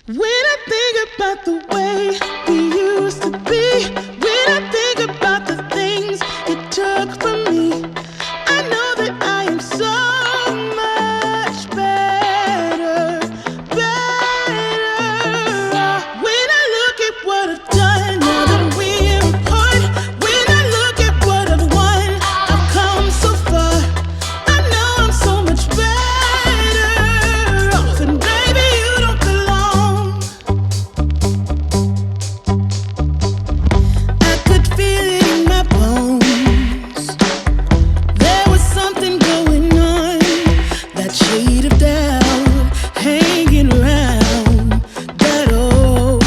When I think about the way we used to be, when I think about the things you took from me, I know that I am so much better. When I look at what I've done now that we're apart, when I look at what I've won, I've come so far. I know I'm so much better off, and baby, you don't belong. I could feel it in my bones. There was something going on, that shade of doubt hanging around that old.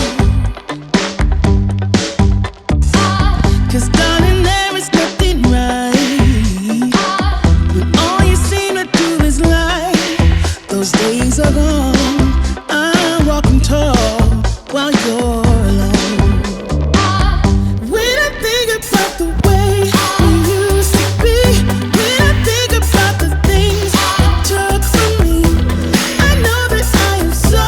'Cause darling, there is nothing right when all you seem to do is lie. Those days are gone. I'm walking tall while you're alone. When I think about the way we used to be, when I think about the things you took from me, I know that I am so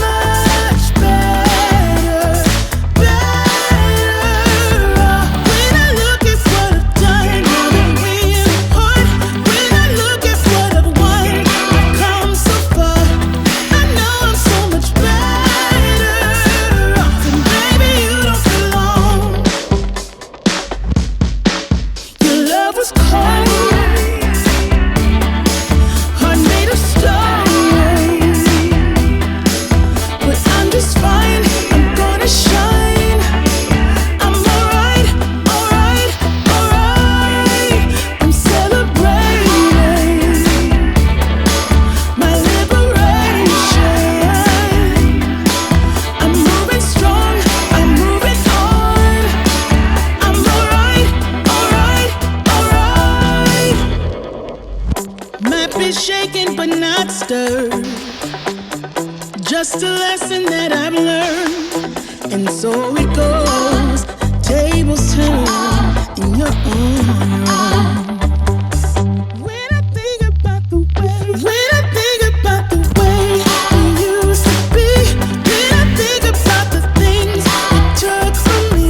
much better. When I look at what I've done now that we're apart, when I look at what I've won, I've come so far. I know I'm so much better off, and baby, you don't belong. Your love was cold, heart made of stone, but I'm just fine. I'm gonna shine. I'm alright, alright, alright. I'm celebrating my liberation. I'm moving strong, I'm moving on. I'm alright, alright, alright. Might be shaken but not stirred. Just a lesson that I've learned, and so it goes. Tables turn, and you're on your own. When I think about the way, when I think about the way we used to be, when I think about the things you took from me,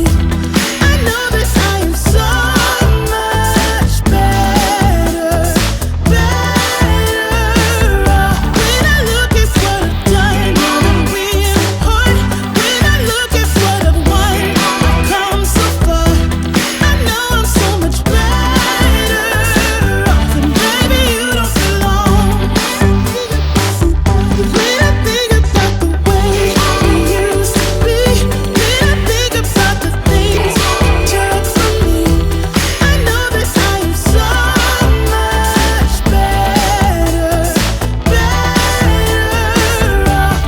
I know that I am so much better. When I look at what I've done now that we're apart, when I look at what I've won, I've come so far. I know I'm so much better off, and baby, you don't belong. When I think about the way we used to be, when I think about the things you took from me, I know that I am so much better.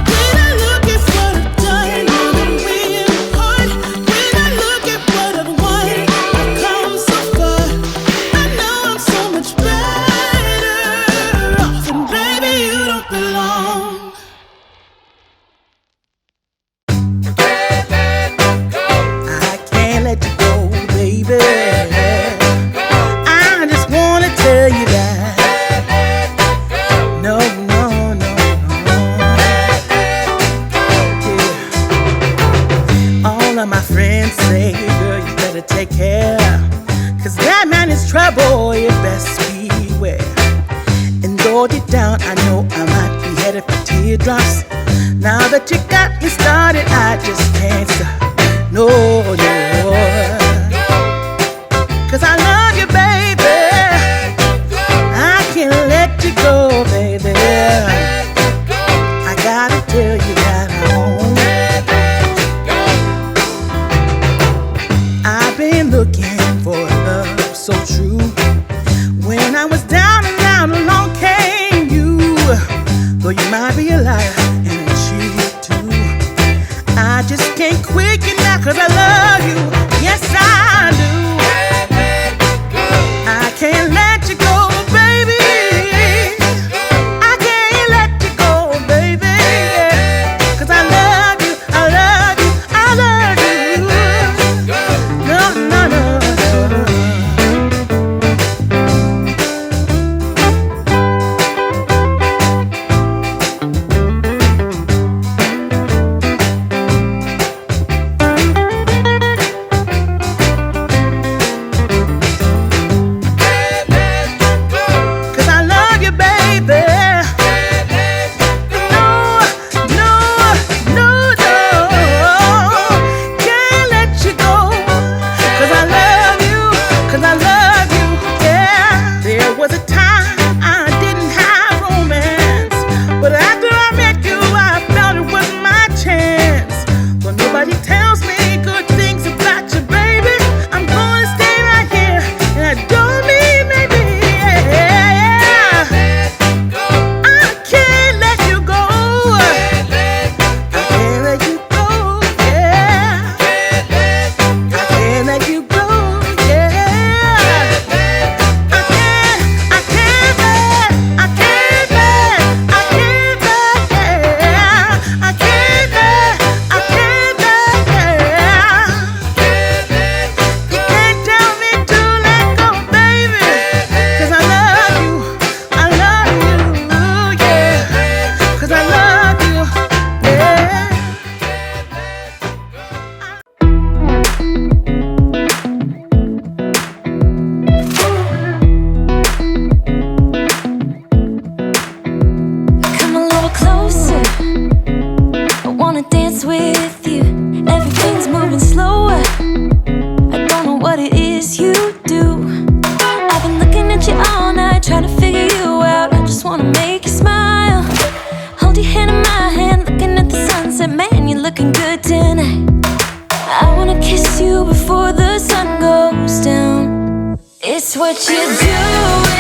When I look at what I've done now that we're apart, when I look at what I've won, I've come so far. I know I'm so much better off, and baby, you don't belong. I can't let you go, baby. I just wanna tell you that. No, no, no, no. Yeah. All of my friends say, girl, you better take care, 'cause that man is trouble, you best beware. And though deep down I know I might be headed for teardrops, now that you got me started, I just can't stop. No, no. 'Cause I love you, baby. I can't let you go, baby. I gotta tell you that I won't. I've been looking for a love so true. When I was down and out, along came you. Though you might be a liar and a cheat too, I just can't quit you now, 'cause I love you. Yes, I do. is with you. Everything's moving slower. I don't know what it is you do. I've been looking at you all night, trying to figure you out. I just wanna make you smile. Hold your hand in my hand, looking at the sunset. Man, you're looking good tonight. I wanna kiss you before the sun goes down. It's what you do.